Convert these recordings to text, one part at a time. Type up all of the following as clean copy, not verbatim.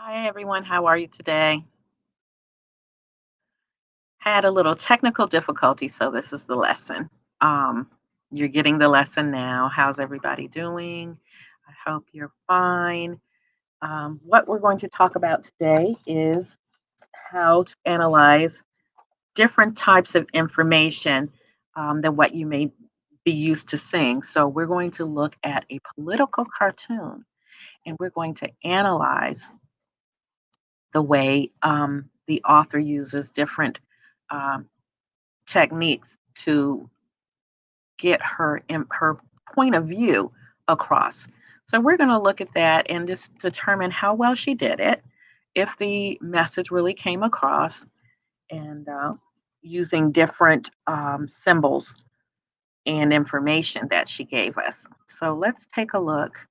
Hi, everyone. How are you today? Had a little technical difficulty, so this is the lesson. Um, you're getting the lesson now. How's everybody doing? I hope you're fine. What we're going to talk about today is how to analyze different types of information than what you may be used to seeing. So, we're going to look at a political cartoon and we're going to analyze the way the author uses different um, techniques to get her point of view across. So we're going to look at that and just determine how well she did it, if the message really came across, and using different symbols and information that she gave us. So let's take a look.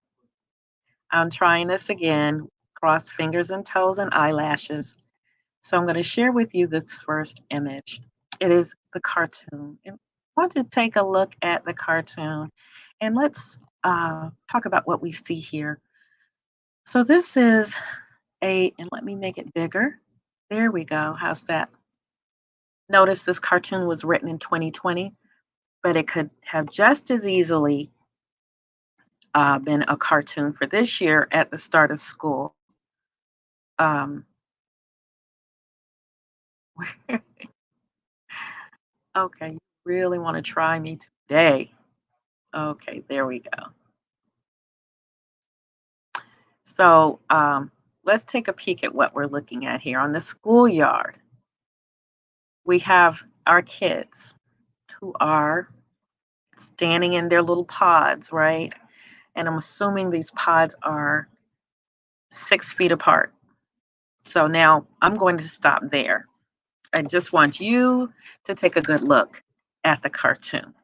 I'm trying this again. Cross fingers and toes and eyelashes. So I'm going to share with you this first image. It is the cartoon. And I want to take a look at the cartoon and let's talk about what we see here. So this is and let me make it bigger. There we go. How's that? Notice this cartoon was written in 2020, but it could have just as easily been a cartoon for this year at the start of school. Um, okay, you really want to try me today. Okay, there we go. So let's take a peek at what we're looking at here. On the schoolyard, we have our kids who are standing in their little pods, right? And I'm assuming these pods are 6 feet apart. So now I'm going to stop there. I just want you to take a good look at the cartoon.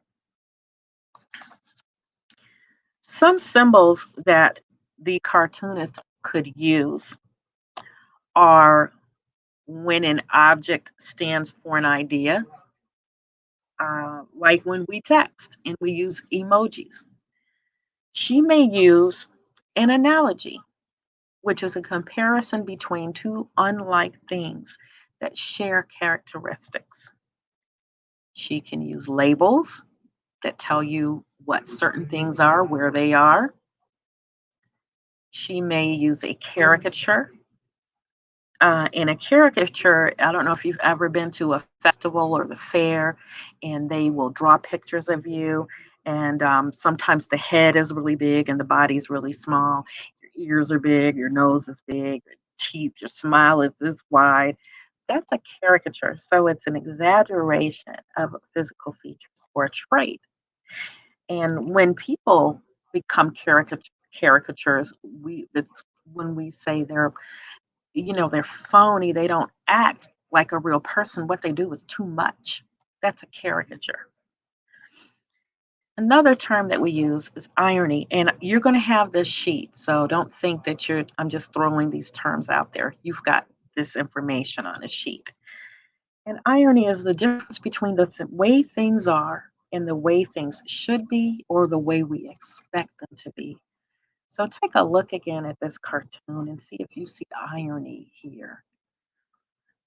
Some symbols that the cartoonist could use are when an object stands for an idea, like when we text and we use emojis. She may use an analogy, which is a comparison between two unlike things that share characteristics. She can use labels that tell you what certain things are, where they are. She may use a caricature. In a caricature, I don't know if you've ever been to a festival or the fair, and they will draw pictures of you. And sometimes the head is really big and the body's really small. Your ears are big, your nose is big, your teeth, your smile is this wide. That's a caricature. So it's an exaggeration of physical features or a trait. And when people become caricatures, when we say they're phony, they don't act like a real person. What they do is too much. That's a caricature. Another term that we use is irony, and you're going to have this sheet, so don't think that I'm just throwing these terms out there. You've got this information on a sheet. And irony is the difference between the way things are and the way things should be or the way we expect them to be. So take a look again at this cartoon and see if you see irony here.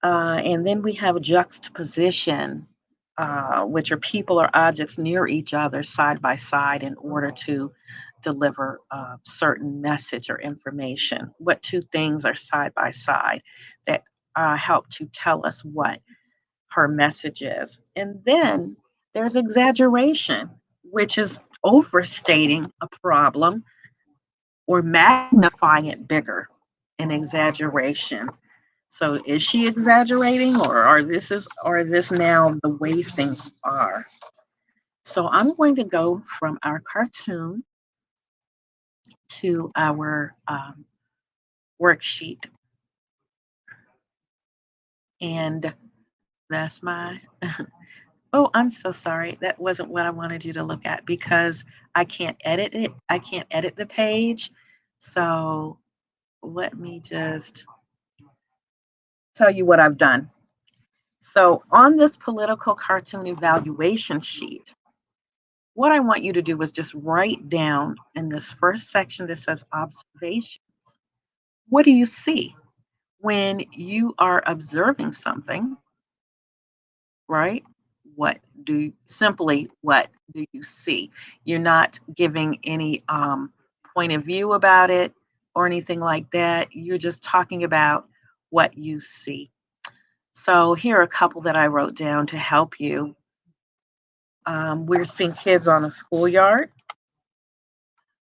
And then we have juxtaposition, which are people or objects near each other side by side in order to deliver a certain message or information. What two things are side by side that help to tell us what her message is? And then there's exaggeration, which is overstating a problem or magnifying it bigger, an exaggeration. So is she exaggerating or this now the way things are? So I'm going to go from our cartoon to our worksheet. And that's my oh, I'm so sorry. That wasn't what I wanted you to look at because I can't edit it. I can't edit the page. So let me just tell you what I've done. So on this political cartoon evaluation sheet, what I want you to do is just write down in this first section that says observations. What do you see? When you are observing something, right? What do you see? You're not giving any point of view about it or anything like that. You're just talking about what you see. So here are a couple that I wrote down to help you. We're seeing kids on a schoolyard.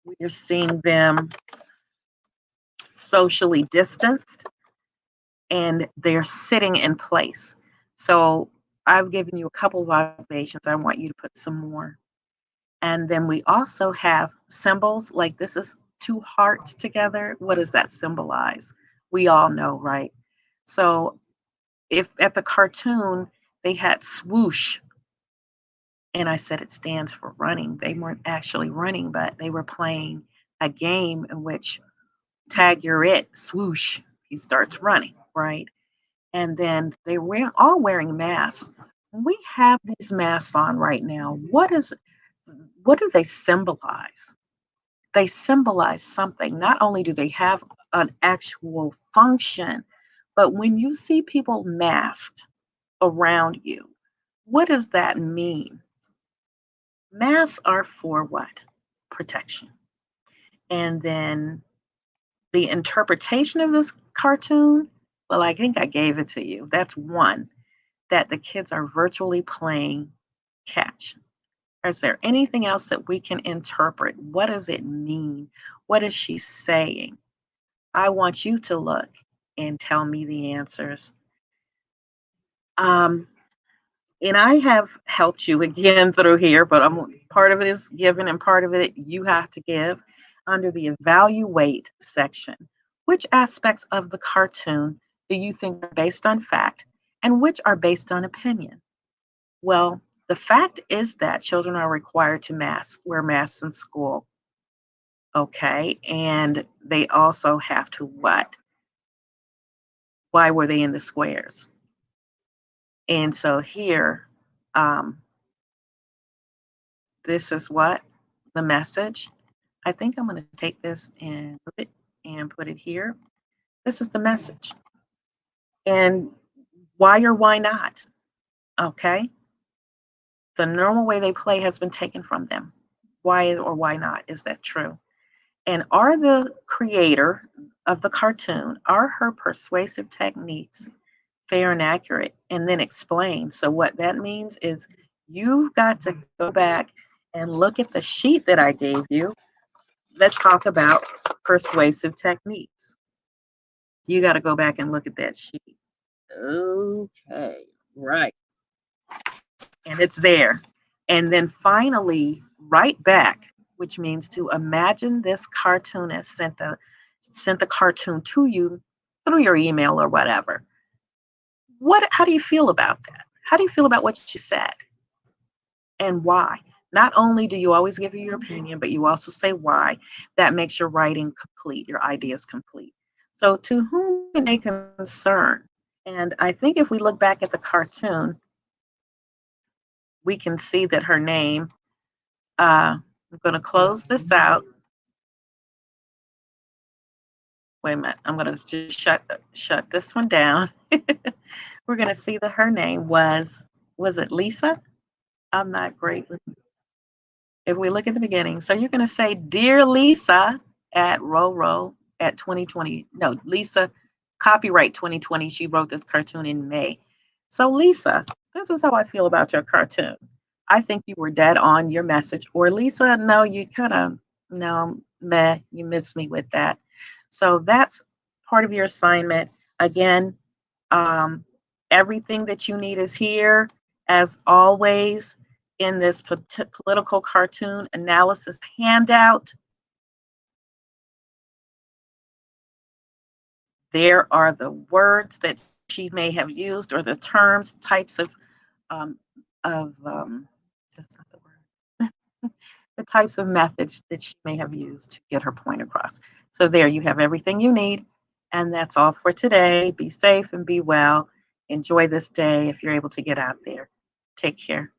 We're seeing them socially distanced and they're sitting in place. So I've given you a couple of observations. I want you to put some more. And then we also have symbols like this is two hearts together. What does that symbolize? We all know, right? So if at the cartoon they had swoosh, and I said it stands for running, they weren't actually running, but they were playing a game in which tag you're it, swoosh, he starts running, right? And then they were all wearing masks. We have these masks on right now. What do they symbolize? They symbolize something. Not only do they have an actual function, but when you see people masked around you, what does that mean? Masks are for what? Protection. And then the interpretation of this cartoon, well, I think I gave it to you. That's one, that the kids are virtually playing catch. Is there anything else that we can interpret? What does it mean? What is she saying? I want you to look and tell me the answers. Um, and I have helped you again through here, but part of it is given and part of it you have to give under the evaluate section. Which aspects of the cartoon do you think are based on fact and which are based on opinion? Well, the fact is that children are required to wear masks in school. Okay. And they also have to what? Why were they in the squares? And so here, um, this is what the message. I think I'm going to take this and put it here. This is the message. And why or why not? Okay. The normal way they play has been taken from them. Why or why not? Is that true? And are the creator of the cartoon, are her persuasive techniques fair and accurate? And then explain. So what that means is you've got to go back and look at the sheet that I gave you. Let's talk about persuasive techniques. You got to go back and look at that sheet. Okay, right. And it's there. And then finally, write back, which means to imagine this cartoonist sent the cartoon to you through your email or whatever. How do you feel about that? How do you feel about what she said and why? Not only do you always give your opinion, but you also say why. That makes your writing complete, your ideas complete. So to whom it may concern. And I think if we look back at the cartoon, we can see that her name, I'm going to close this out. Wait a minute. I'm going to just shut this one down. We're going to see that her name was it Lisa? I'm not great with, if we look at the beginning. So you're going to say, Dear Lisa at Roro at 2020. No, Lisa, copyright 2020. She wrote this cartoon in May. So Lisa, this is how I feel about your cartoon. I think you were dead on your message. Or Lisa, no, you kind of, no, meh, you missed me with that. So that's part of your assignment. Again, um, everything that you need is here, as always, in this political cartoon analysis handout. There are the words that she may have used or the terms, types um, that's not the word, the types of methods that she may have used to get her point across. So there you have everything you need. And that's all for today. Be safe and be well. Enjoy this day if you're able to get out there. Take care.